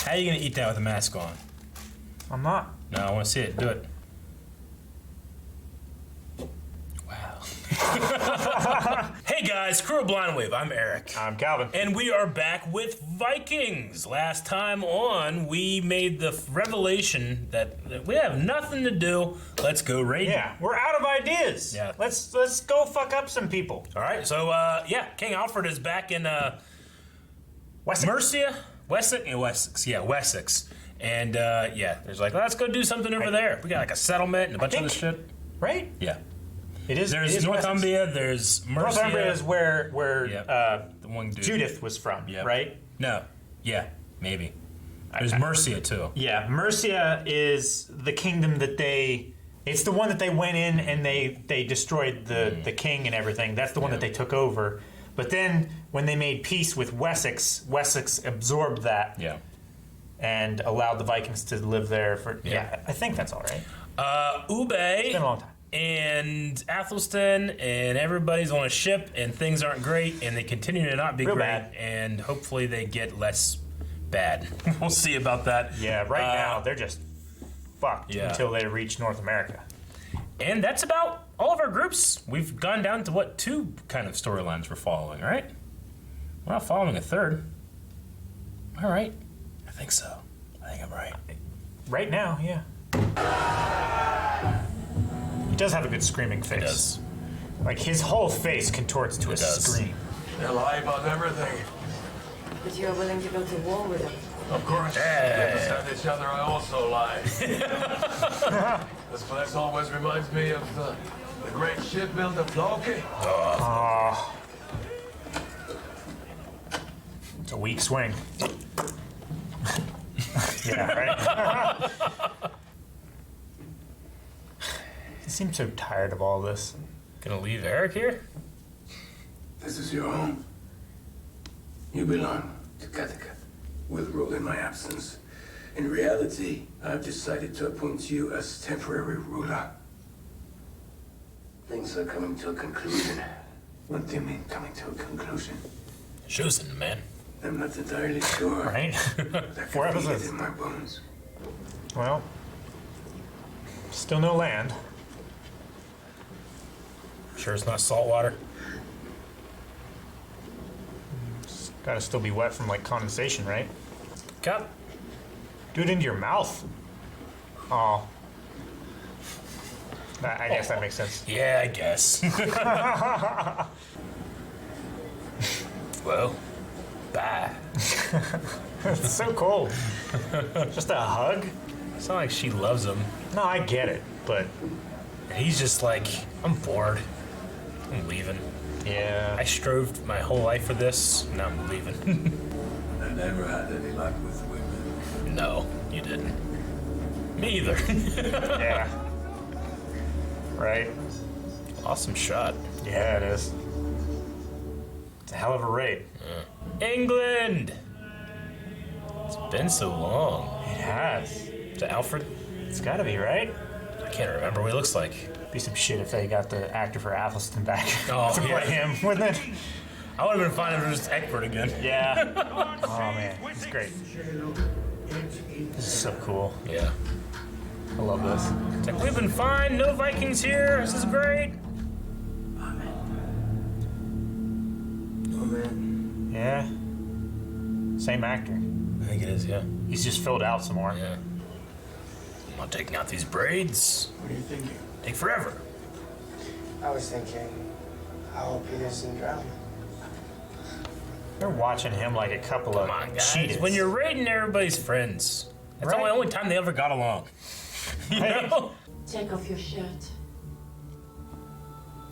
How are you gonna eat that with a mask on? I'm not. No, I want to see it. Do it. Wow. Hey guys, Crew of Blind Wave. I'm Eric. I'm Calvin. And we are back with Vikings. Last time on, we made the revelation that we have nothing to do. Let's go raiding. Yeah, we're out of ideas. Yeah. Let's go fuck up some people. All right. So yeah, King Alfred is back in Wessex. Mercia, Wessex. Yeah, Wessex. And yeah, there's like, let's go do something over there. We got like a settlement and a bunch of this shit. Right? Yeah. It is. There's Northumbria. There's Mercia. Northumbria is where the one dude. Judith was from. Yep. Right? No. Yeah. Maybe. There's Mercia too. Yeah, Mercia is the kingdom that they. It's the one that they went in and they destroyed the king and everything. That's the one that they took over. But then when they made peace with Wessex, Wessex absorbed that. Yeah. And allowed the Vikings to live there for. Yeah, I think that's all right. Ube. It's been a long time. And Athelstan and everybody's on a ship and things aren't great and they continue to not be Real great bad. and hopefully they get less bad. We'll see about that. Yeah, right now they're just fucked until they reach North America. And that's about all of our groups. We've gone down to what, 2 kind of storylines we're following, right? We're not following a third. All right. I think so. I think I'm right. Right now, yeah. He does have a good screaming face. He does. Like his whole face contorts to a does. scream. They lie about everything. But you're willing to go to war with them. Of course. Hey. We understand each other, I also lie. This place always reminds me of the great shipbuilder Floki. It's a weak swing. Yeah, right? He seems so tired of all this. Gonna leave Eric here? This is your home. You belong to Kattegat. Will rule in my absence. In reality, I've decided to appoint you as temporary ruler. Things are coming to a conclusion. What do you mean, coming to a conclusion? Chosen, man. I'm not entirely sure. Right? That 4 could be episodes. it in my bones. Well, still no land. Sure it's not salt water? It's gotta still be wet from like condensation, right? Cup. Do it into your mouth. Oh. I guess that makes sense. Yeah, I guess. Well, bye. It's so cold. Just a hug? It's not like she loves him. No, I get it, but And he's just like, I'm bored. I'm leaving. yeah. I strove my whole life for this, now I'm leaving. I never had any luck with women. No, you didn't. Me either. Yeah. Right? Awesome shot. Yeah, it is. It's a hell of a raid. England! It's been so long. It has. Is that Alfred? It's gotta be, right? I can't remember what he looks like. Be some shit if they got the actor for Athelstan back Oh, to play yeah. him, wouldn't it? I would have been fine if it was just Egbert again. Yeah. Oh man, it's great. This is so cool. Yeah. I love this. It's like, we've been fine, no Vikings here, this is great. Yeah. Same actor. I think it is, yeah. He's just filled out some more. Yeah. I'm not taking out these braids. What are you thinking? Take forever. I was thinking, I hope he doesn't drown. They're watching him like a couple of Come on, guys. cheetahs. When you're raiding everybody's friends, that's Right. the only time they ever got along. You Right. know? Take off your shirt.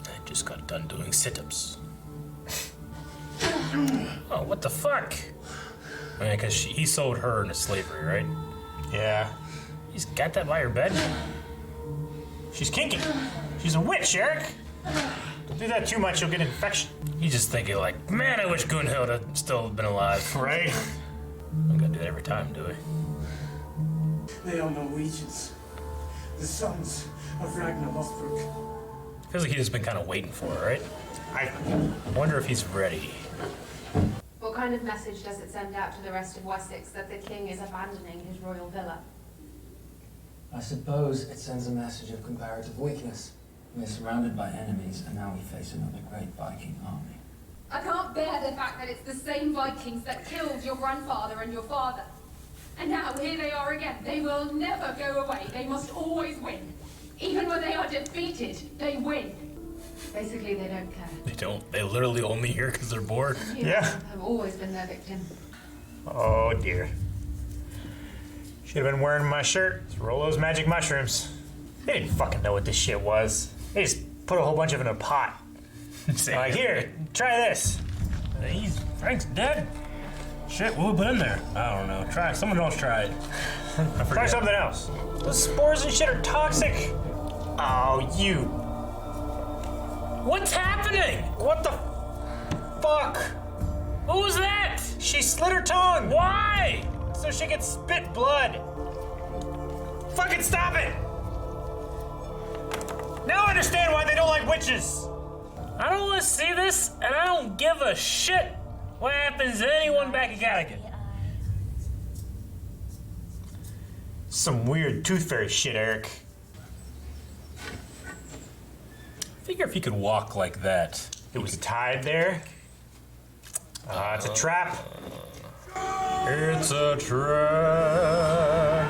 I just got done doing sit-ups. Oh, what the fuck? I mean, because he sold her into slavery, right? Yeah. He's got that by her bed? She's kinky. She's a witch, Eric. Don't do that too much, you'll get infection. He's just thinking like, man, I wish Gunhild had still been alive. Right? I'm gonna do that every time, do we? They are Norwegians, the sons of Ragnar Lothbrok. Feels like he's just been kind of waiting for her, right? I I wonder if he's ready. What kind of message does it send out to the rest of Wessex that the king is abandoning his royal villa? I suppose it sends a message of comparative weakness. We're surrounded by enemies, and now we face another great Viking army. I can't bear the fact that it's the same Vikings that killed your grandfather and your father. And now here they are again. They will never go away. They must always win. Even when they are defeated, they win. Basically, they don't care. They don't. They literally only here because they're bored. Yeah. Have always been their victim. Oh dear. Should have been wearing my shirt. It's Rolo's magic mushrooms. They didn't fucking know what this shit was. They just put a whole bunch of it in a pot. Like, here, try this. Frank's dead. Shit, what we put in there? I don't know. Try it. Someone else try it. Try something else. Those spores and shit are toxic. Oh, you. What's happening? What the fuck? What was that? She slit her tongue. Why? So she could spit blood. Fucking stop it! Now I understand why they don't like witches. I don't want to see this, and I don't give a shit what happens to anyone back in Cadigan. Some weird tooth fairy shit, Eric. Figure if you could walk like that. It was tied there. It's a trap. It's a trap.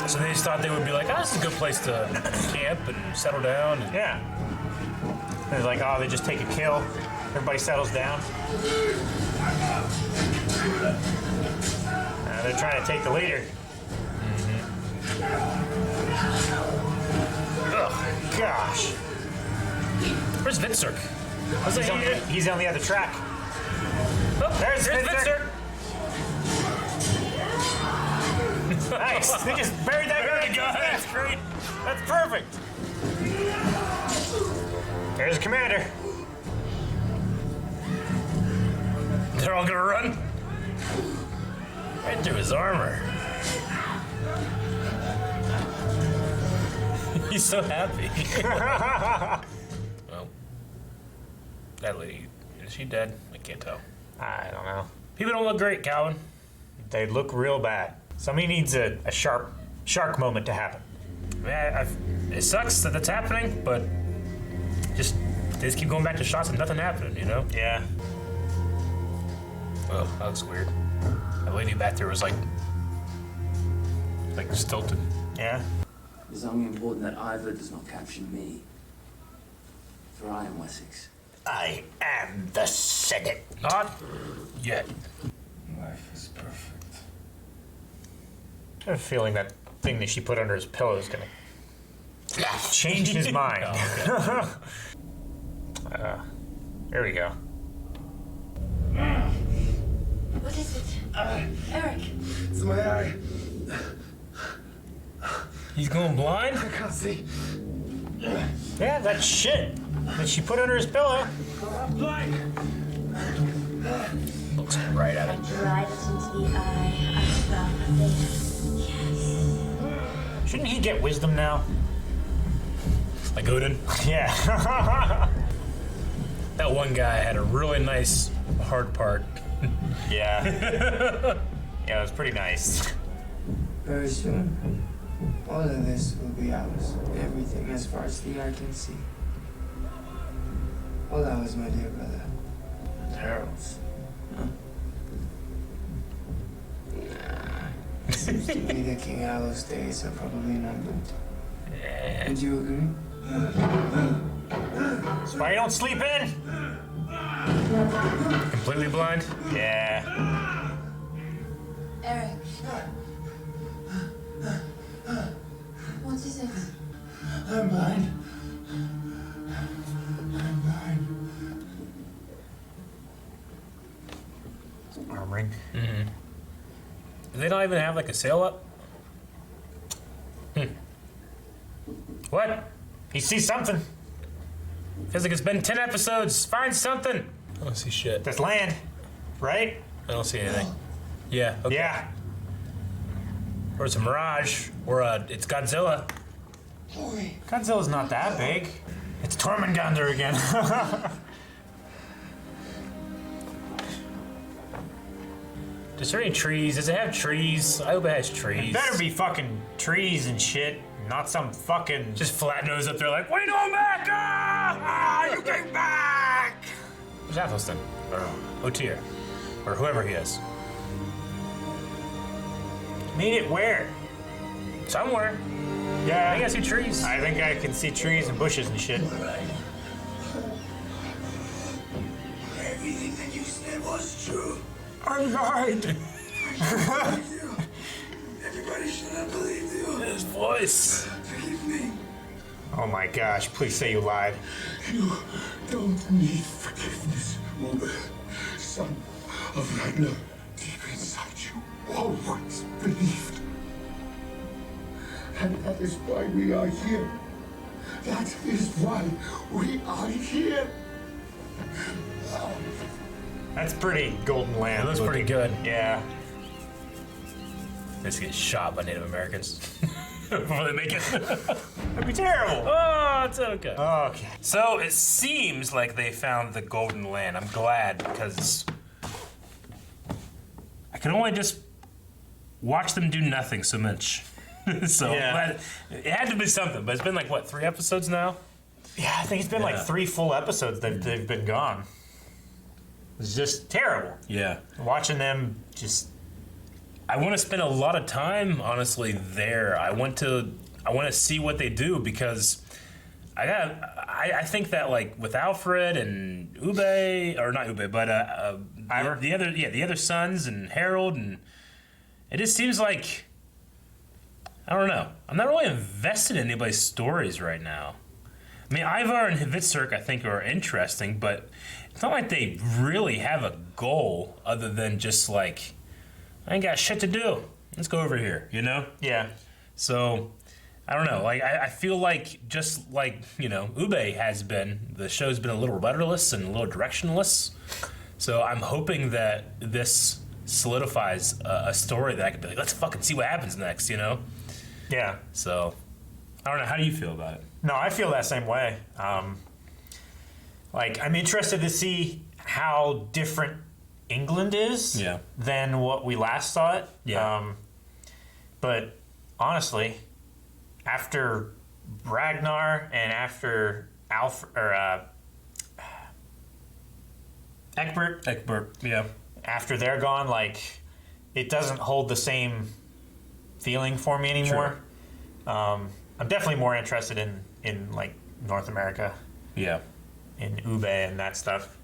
So they just thought they would be like, oh, this is a good place to camp and settle down. And Yeah. They're like, oh, they just take a kill. Everybody settles down. They're trying to take the leader. Oh, gosh. Where's Vitzerk? He's on the other track. Oh, There's Vitzerk. Vitzerk. Nice. They just buried that There guy. we go. That's great. That's perfect. There's the commander. They're all gonna run. Right through his armor. He's so happy. Well, that lady, is she dead? I can't tell. I don't know. People don't look great, Calvin. They look real bad. Somebody needs a shark moment to happen. Man, it sucks that that's happening, but they just keep going back to shots and nothing happening, you know? Yeah. Oh, that looks weird. That lady back there was like stilted. Yeah. It is only important that Ivor does not capture me. For I am Wessex. I am the Senate. Not yet. Life is perfect. I have a feeling that thing that she put under his pillow is gonna change his mind. Oh, okay. There we go. What is it? Eric. It's my eye. He's going blind? I can't see. Yeah, that shit that she put under his pillow. I'm blind. Looks right at it. Drive it into the eye of this. Shouldn't he get wisdom now? Like Odin. Yeah. That one guy had a really nice hard part. Yeah. Yeah, it was pretty nice. Very soon, all of this will be ours. Everything as far as the eye can see. All ours, my dear brother. Harold's. Huh? Nah. Seems to me that King Alo's days are probably numbered. Would you agree? That's why you don't sleep in. Completely blind? Yeah. Eric. What is it? I'm blind. I'm blind. Armoring. They don't even have like a sail up? What? He sees something. Feels like it's been 10 episodes. Find something. I don't see shit. That's land, right? I don't see anything. Yeah. Okay. Yeah. Or it's a mirage. Or it's Godzilla. Godzilla's not that big. It's Tormungandr again. Is there any trees? Does it have trees? I hope it has trees. Better be fucking trees and shit, not some fucking. Just flat nose up there like, what are you doing back? You came back! Who's Athelstan? Or Otyr? Or whoever he is. Made it where? Somewhere. Yeah, I think I see trees. I think I can see trees and bushes and shit. Everything that you said was true. I lied. Everybody should have believed you. His voice. Forgive me. Oh my gosh, please say you lied. You don't need forgiveness, Uber. Son of Ragnar, deep inside you, always believed. And that is why we are here. That is why we are here. That's pretty Golden Land. That looks pretty good. Yeah. Let's get shot by Native Americans before they make it. That'd be terrible. Oh, it's okay. Okay. So it seems like they found the Golden Land. I'm glad because I can only just watch them do nothing so much. So Yeah. I'm glad. It had to be something, but it's been like, what, 3 episodes now? Yeah, I think it's been Yeah. like 3 full episodes that they've been gone. It's just terrible. Yeah. Watching them just. I want to spend a lot of time, honestly, there. I want to see what they do because I think that like with Alfred and Ube, or not Ube, but Ivar? the other sons and Harold, and it just seems like I don't know. I'm not really invested in anybody's stories right now. I mean, Ivar and Hvitserk I think are interesting, but it's not like they really have a goal other than just like, I ain't got shit to do. Let's go over here, you know? Yeah. So, I don't know. Like, I feel like just like, you know, Ube has been, the show's been a little rudderless and a little directionless. So I'm hoping that this solidifies a story that I could be like, let's fucking see what happens next, you know? Yeah. So, I don't know. How do you feel about it? No, I feel that same way. Like, I'm interested to see how different England is Yeah. than what we last saw it. Yeah. But honestly, after Ragnar and after Egbert, yeah. after they're gone, like, it doesn't hold the same feeling for me anymore. I'm definitely more interested in like North America, Yeah. in Ube and that stuff.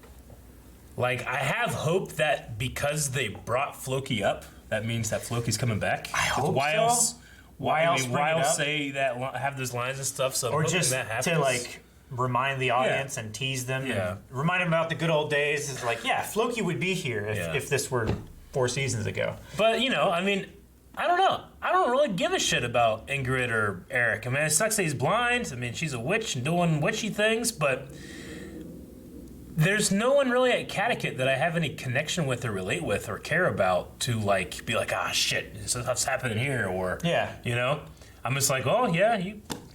Like, I have hope that because they brought Floki up, that means that Floki's coming back. I hope why so. Else, Why else bring why it else up? say that, have those lines and stuff, so I'm Or hoping just that happens. to like remind the audience and tease them, Yeah. and remind them about the good old days. It's like, yeah, Floki would be here if this were 4 seasons ago. But, you know, I mean, I don't know. I don't really give a shit about Ingrid or Eric. I mean, it sucks that he's blind. I mean, she's a witch and doing witchy things, but there's no one really at Catechit that I have any connection with or relate with or care about to, like, be like, ah, shit, stuff's happening here, or, Yeah. you know? I'm just like, oh, yeah,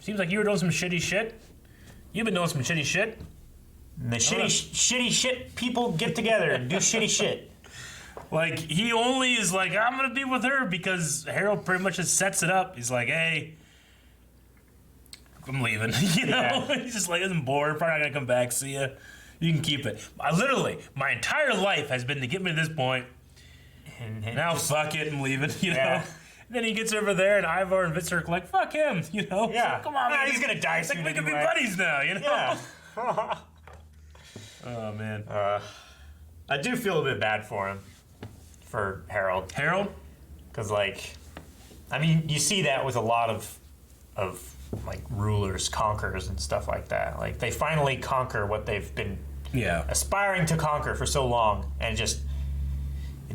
seems like you were doing some shitty shit. You've been doing some shitty shit. And the shitty shit people get together and do shitty shit. Like, he only is like, I'm gonna be with her because Harold pretty much just sets it up. He's like, hey, I'm leaving. You know? Yeah. He's just like, I'm bored, probably not gonna come back, see ya. You can keep it. My entire life has been to get me to this point. And Now fuck it, I'm leaving, you know? Yeah. And then he gets over there and Ivar and Hvitserk like, fuck him, you know? It's Yeah. like, come on, Nah, man. he's gonna die It's like soon we can be anyway. buddies now, you know? yeah. Oh, man. I do feel a bit bad for him, for Harold. Harold? Because, like, I mean, you see that with a lot of like, rulers, conquerors, and stuff like that. Like, they finally conquer what they've been Yeah. aspiring to conquer for so long, and it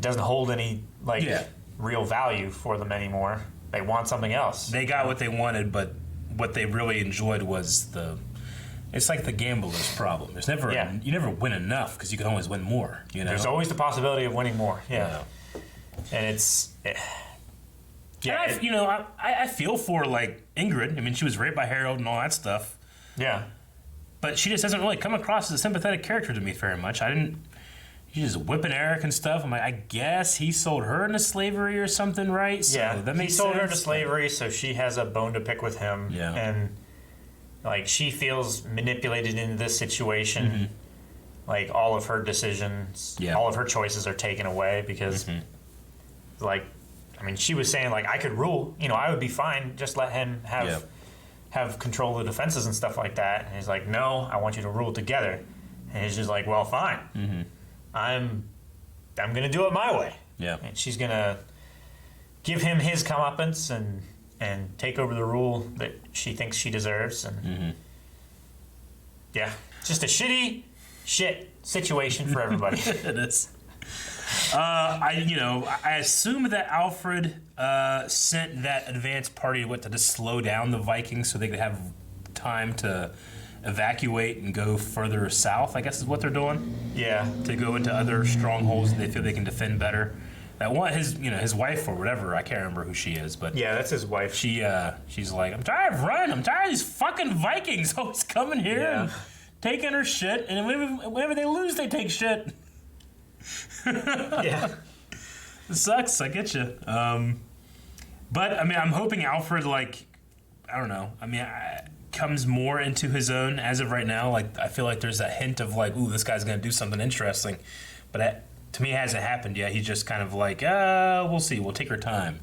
doesn't hold any, like, Yeah. real value for them anymore. They want something else. They got what they wanted, but what they really enjoyed was it's like the gambler's problem. There's never you never win enough because you can always win more. You know, There's always the possibility of winning more. Yeah. And it's Yeah, and I feel for like Ingrid. I mean, she was raped by Harold and all that stuff, yeah. but she just doesn't really come across as a sympathetic character to me very much. She's just whipping Eric and stuff. I'm like, I guess he sold her into slavery or something, right? So Yeah, that makes he sold her sense. into slavery, so she has a bone to pick with him. Yeah. And like she feels manipulated into this situation. Like all of her decisions, all of her choices are taken away because, like, I mean, she was saying like I could rule. You know, I would be fine. Just let him have control of the defenses and stuff like that. And he's like, no, I want you to rule together. And he's just like, well, fine. I'm gonna do it my way. Yeah. And she's gonna give him his comeuppance and take over the rule that she thinks she deserves. And yeah, just a shit situation for everybody. It is. I assume that Alfred sent that advance party to just slow down the Vikings so they could have time to evacuate and go further south, I guess is what they're doing. Yeah. To go into other strongholds that they feel they can defend better. That one, his wife or whatever, I can't remember who she is, but Yeah, that's his wife. she's like, I'm tired of running. I'm tired of these fucking Vikings always coming here and taking her shit, and whenever they lose, they take shit. Yeah. It sucks. I get you. But I mean, I'm hoping Alfred, like, I don't know. I mean, comes more into his own as of right now. Like, I feel like there's that hint of like, ooh, this guy's gonna do something interesting. But to me, it hasn't happened yet. He's just kind of like, we'll see. We'll take our time.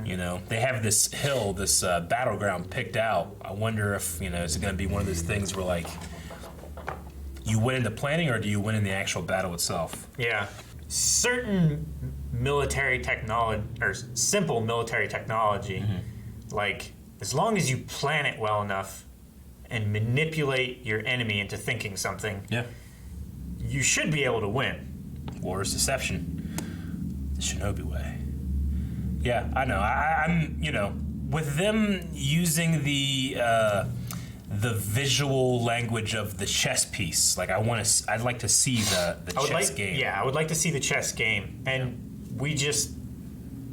You know, they have this hill, this battleground picked out. I wonder if is it gonna be one of those things where like you win in the planning, or do you win in the actual battle itself? Yeah. Certain military technology, or simple military technology, like, as long as you plan it well enough and manipulate your enemy into thinking something, you should be able to win. War is deception. The Shinobi way. Yeah, I know. I'm with them using the visual language of the chess piece. Like, I'd like to see the chess game. Yeah, I would like to see the chess game. And we just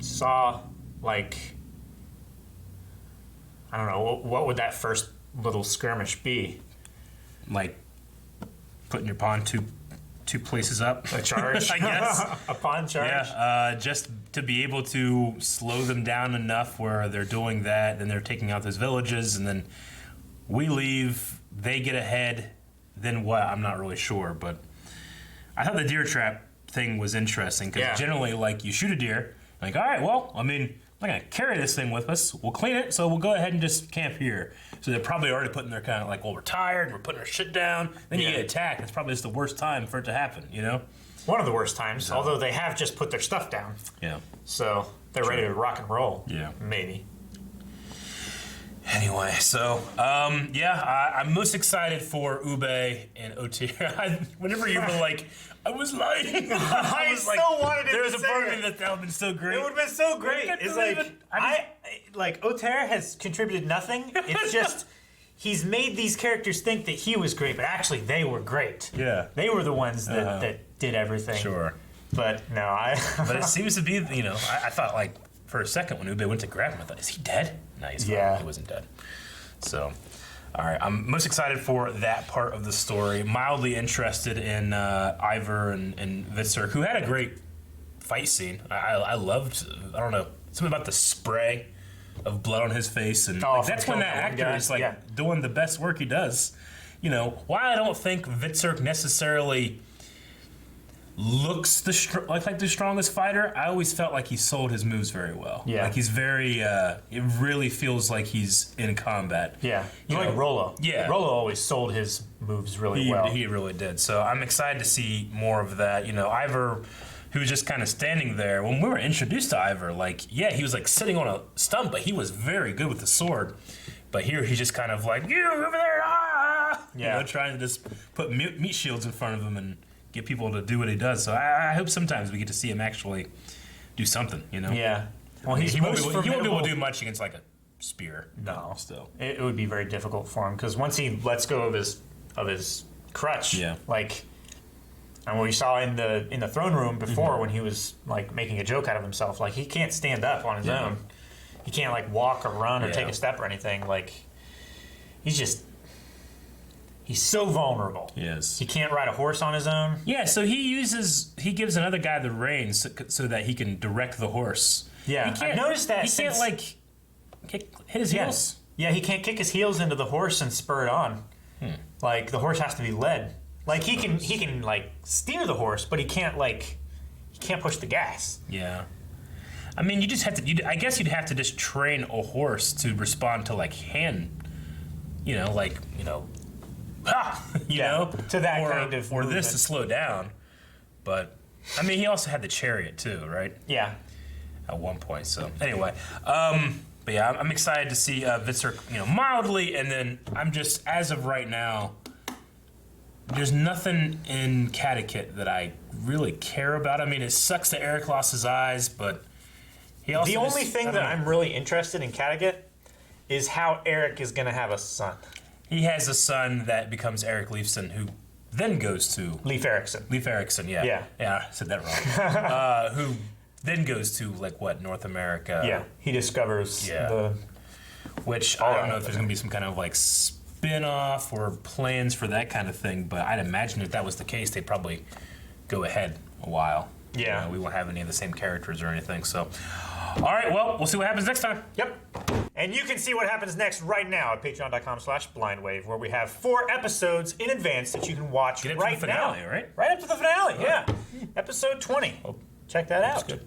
saw, like, I don't know, what would that first little skirmish be? Like putting your pawn two places up. A charge? I guess. A pawn charge? Yeah, just to be able to slow them down enough where they're doing that, then they're taking out those villages, and then we leave, they get ahead, then what? I'm not really sure, but I thought the deer trap thing was interesting, because generally, like, you shoot a deer, like, all right, well, I mean, I'm not going to carry this thing with us. We'll clean it, so we'll go ahead and just camp here. So they're probably already putting their kind of like, well, we're tired, we're putting our shit down. Then you get attacked. It's probably just the worst time for it to happen, One of the worst times, although they have just put their stuff down. Yeah. So they're ready to rock and roll. Yeah. Maybe. Anyway, so, I'm most excited for Ube and Otir. Whenever you were like, I was lying. I was still wanted it There was to a say part of it. me that would have been so great. It would have been so great. can't It's believe like, it. Oter has contributed nothing. It's just, he's made these characters think that he was great, but actually they were great. Yeah. They were the ones that did everything. Sure. But no, But it seems to be, I thought, like, for a second when Ube went to grab him, I thought, is he dead? No, he's fine. Yeah. He wasn't dead. So, all right. I'm most excited for that part of the story. Mildly interested in Ivor and Vitzerk, who had a great fight scene. I loved, I don't know, something about the spray of blood on his face. And that's when that actor is, like, doing the best work he does. While I don't think Vitzerk necessarily looks like the strongest fighter, I always felt like he sold his moves very well. Yeah. Like, he's very, it really feels like he's in combat. yeah. Like Rollo. Yeah. Rollo always sold his moves really well. He really did. So I'm excited to see more of that. Ivor, who was just kind of standing there. When we were introduced to Ivor, he was like sitting on a stump, but he was very good with the sword. But here he's just kind of like, you over there, trying to just put meat shields in front of him and get people to do what he does. So I hope sometimes we get to see him actually do something, Yeah. Well, he won't be able to do much against like a spear. No. Still. It would be very difficult for him, because once he lets go of his crutch, and what we saw in the throne room before when he was like making a joke out of himself, like, he can't stand up on his own. He can't like walk or run or take a step or anything. Like, he's He's so vulnerable. Yes. He can't ride a horse on his own. Yeah, so he gives another guy the reins so that he can direct the horse. Yeah, I've noticed that He since- can't, like, hit his heels. Yeah, he can't kick his heels into the horse and spur it on. Like, the horse has to be led. Like, he can like, steer the horse, but he can't push the gas. Yeah. I mean, you just have to, I guess you'd have to just train a horse to respond to, like, hand, ha! To that kind of Or this movement. to slow down. But, I mean, he also had the chariot, too, right? Yeah. At one point, so anyway. But yeah, I'm excited to see Vitzer, mildly, and then I'm just, as of right now, there's nothing in Catechit that I really care about. I mean, it sucks that Eric lost his eyes, but he also The only thing that I'm really interested in Catechit is how Eric is going to have a son. He has a son that becomes Eric Leifson, who then goes to... Leif Erikson. Leif Erikson, yeah. Yeah. Yeah, I said that wrong. Who then goes to, North America. Yeah, he discovers Yeah. Which, I don't know if there's going to be some kind of, spin-off or plans for that kind of thing, but I'd imagine if that was the case, they'd probably go ahead a while. Yeah. We won't have any of the same characters or anything, so... All right, well, we'll see what happens next time. Yep. And you can see what happens next right now at patreon.com/blindwave, where we have 4 episodes in advance that you can watch Get up to right the finale, now. right? Right up to the finale, yeah. Episode 20. Check that out. good.